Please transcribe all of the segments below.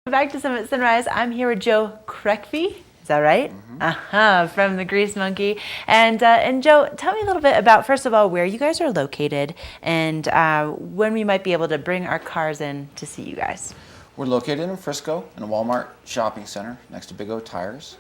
Back to Summit Sunrise. I'm here with Joe Kreckvy. Is that right? From the Grease Monkey. And Joe, tell me a little bit about, first of all, where you guys are located and when we might be able to bring our cars in to see you guys. We're located in Frisco in a Walmart shopping center next to Big O Tires.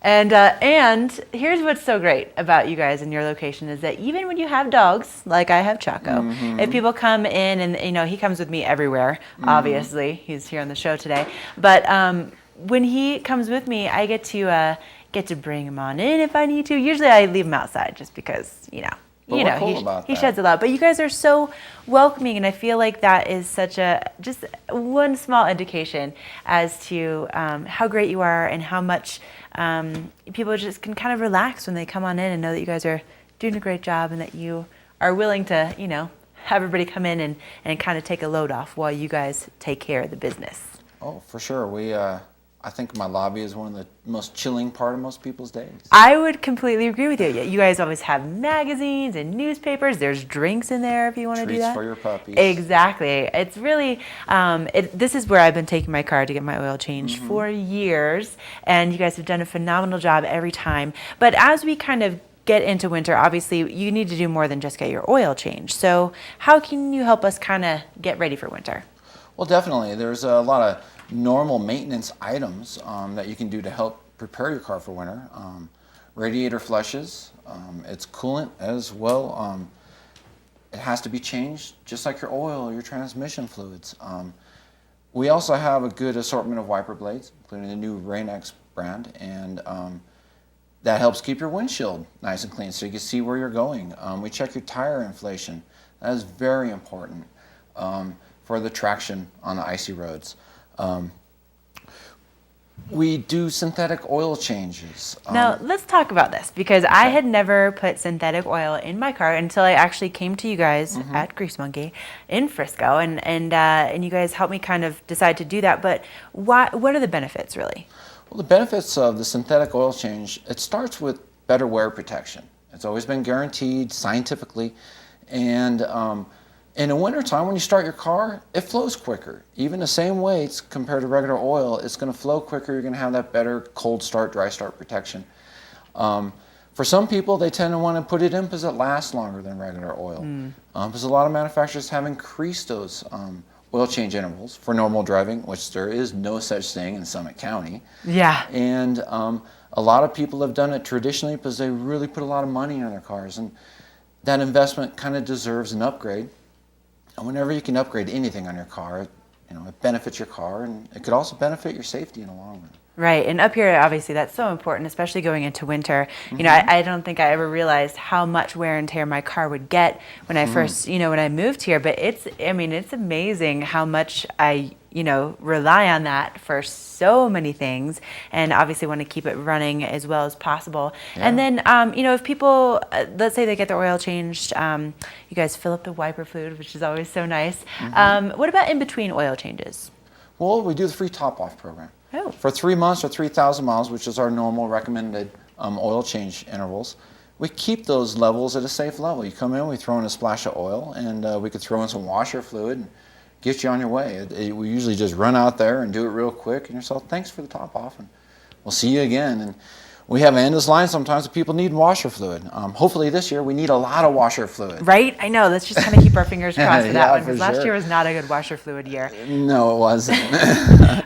And here's what's so great about you guys and your location is that even when you have dogs, like I have Chaco, if people come in and, you know, he comes with me everywhere, obviously, he's here on the show today, but when he comes with me, I get to bring him on in if I need to. Usually I leave him outside just because, you know, he sheds a lot. But you guys are so welcoming, and I feel like that is such just one small indication as to how great you are and how much people just can kind of relax when they come on in and know that you guys are doing a great job and that you are willing to, you know, have everybody come in and kind of take a load off while you guys take care of the business. Oh, for sure. I think my lobby is one of the most chilling part of most people's days. I would completely agree with you. You guys always have magazines and newspapers. There's drinks in there if you want to do that. Treats for your puppies. Exactly. It's really, this is where I've been taking my car to get my oil changed for years, and you guys have done a phenomenal job every time. But as we kind of get into winter, obviously you need to do more than just get your oil changed. So how can you help us kind of get ready for winter? Well, definitely. There's a lot of normal maintenance items that you can do to help prepare your car for winter. Radiator flushes, it's coolant as well. It has to be changed just like your oil, your transmission fluids. We also have a good assortment of wiper blades, including the new Rain-X brand, and that helps keep your windshield nice and clean so you can see where you're going. We check your tire inflation. That is very important for the traction on the icy roads. We do synthetic oil changes. Now, let's talk about this because I had never put synthetic oil in my car until I actually came to you guys at Grease Monkey in Frisco, and you guys helped me kind of decide to do that. But what are the benefits, really? Well, the benefits of the synthetic oil change, it starts with better wear protection. It's always been guaranteed scientifically, and in the wintertime, when you start your car, it flows quicker. Even the same weights compared to regular oil, it's going to flow quicker. You're going to have that better cold start, dry start protection. For some people, they tend to want to put it in because it lasts longer than regular oil. Because a lot of manufacturers have increased those oil change intervals for normal driving, which there is no such thing in Summit County. Yeah. And a lot of people have done it traditionally because they really put a lot of money in their cars. And that investment kind of deserves an upgrade. And whenever you can upgrade anything on your car, you know, it benefits your car, and it could also benefit your safety in the long run. Right, and up here, obviously, that's so important, especially going into winter. You know, I don't think I ever realized how much wear and tear my car would get when I first, you know, when I moved here. But it's amazing how much I, you know, rely on that for so many things, and obviously want to keep it running as well as possible. Yeah. And then, you know, if people, let's say they get their oil changed, you guys fill up the wiper fluid, which is always so nice. What about in between oil changes? Well, we do the free top-off program. Oh. For 3 months or 3,000 miles, which is our normal recommended oil change intervals, we keep those levels at a safe level. You come in, we throw in a splash of oil, and we could throw in some washer fluid and get you on your way. We usually just run out there and do it real quick, and you're so thanks for the top off, and we'll see you again. And we have an endless line sometimes that people need washer fluid. Hopefully this year we need a lot of washer fluid. Right? I know. Let's just kind of keep our fingers crossed for that Yeah, one, because for last sure. year was not a good washer fluid year. No, it wasn't.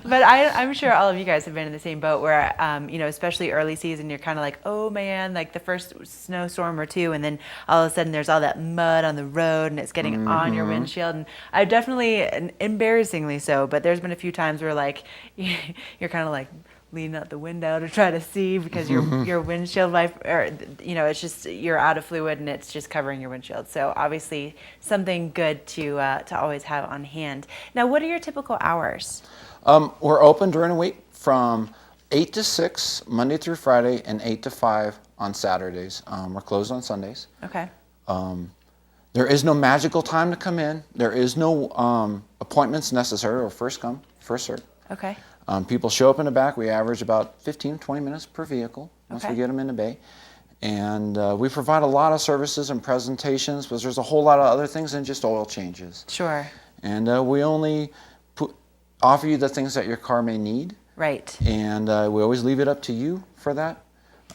But I'm sure all of you guys have been in the same boat where, you know, especially early season, you're kind of like, oh man, like the first snowstorm or two, and then all of a sudden there's all that mud on the road and it's getting on your windshield. And I definitely, embarrassingly so, but there's been a few times where like you're kind of like leaning out the window to try to see because your windshield or you know, it's just you're out of fluid and it's just covering your windshield. So obviously something good to always have on hand. Now, what are your typical hours? We're open during the week from 8 to 6 Monday through Friday and 8 to 5 on Saturdays. We're closed on Sundays. Okay. There is no magical time to come in. There is no appointments necessary or first come, first served. Okay. People show up in the back. We average about 15, 20 minutes per vehicle once we get them in the bay. And we provide a lot of services and presentations because there's a whole lot of other things than just oil changes. Sure. And we only offer you the things that your car may need, Right. and we always leave it up to you for that.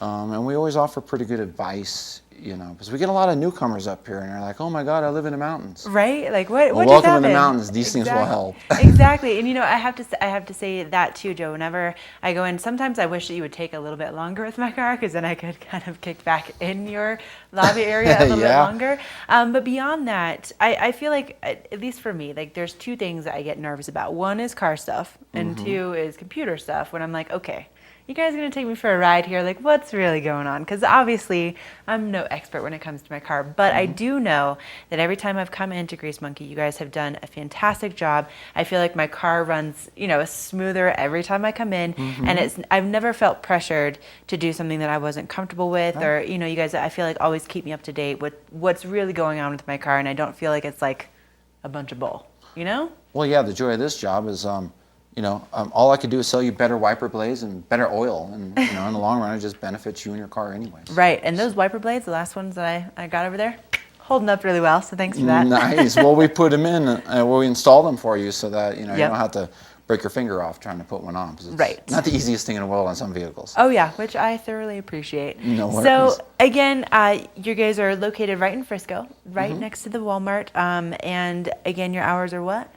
And we always offer pretty good advice, because we get a lot of newcomers up here, and they're like, "Oh my God, I live in the mountains." Right? Like what? Well, What welcome just in the happened? mountains. These things will help. Exactly. And I have to say that too, Joe. Whenever I go in, sometimes I wish that you would take a little bit longer with my car, because then I could kind of kick back in your lobby area a little bit Yeah. longer. But beyond that, I feel like, at least for me, like there's two things that I get nervous about. One is car stuff, and two is computer stuff. When I'm like, okay, you guys are going to take me for a ride here? Like, what's really going on? Because obviously, I'm no expert when it comes to my car, but I do know that every time I've come into Grease Monkey, you guys have done a fantastic job. I feel like my car runs, smoother every time I come in, and I've never felt pressured to do something that I wasn't comfortable with, or, you guys, I feel like always keep me up to date with what's really going on with my car, and I don't feel like it's like a bunch of bull, Well, yeah, the joy of this job is, all I could do is sell you better wiper blades and better oil, and in the long run, it just benefits you and your car anyways. Right, and those wiper blades, the last ones that I got over there, holding up really well, so thanks for that. Nice. Well, we put them in, we install them for you so that you Yep. don't have to break your finger off trying to put one on. 'Cause it's Right. not the easiest thing in the world on some vehicles. Oh yeah, which I thoroughly appreciate. No worries. So again, you guys are located right in Frisco, right next to the Walmart, and again, your hours are what?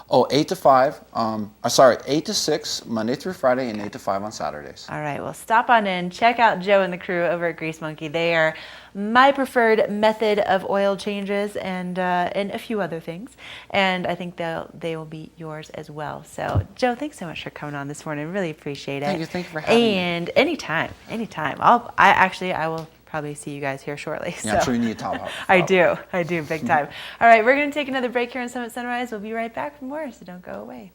Oh, 8 to 5. 8 to 6, Monday through Friday, and 8 to 5 on Saturdays. All right, well, stop on in, check out Joe and the crew over at Grease Monkey. They are my preferred method of oil changes and a few other things, and I think they will be yours as well. So, Joe, thanks so much for coming on this morning. Really appreciate it. Thank you for having me. And anytime. I will probably see you guys here shortly. Yeah, I'm sure you need a top up. I do, big time. All right, we're going to take another break here on Summit Sunrise. We'll be right back for more, so don't go away.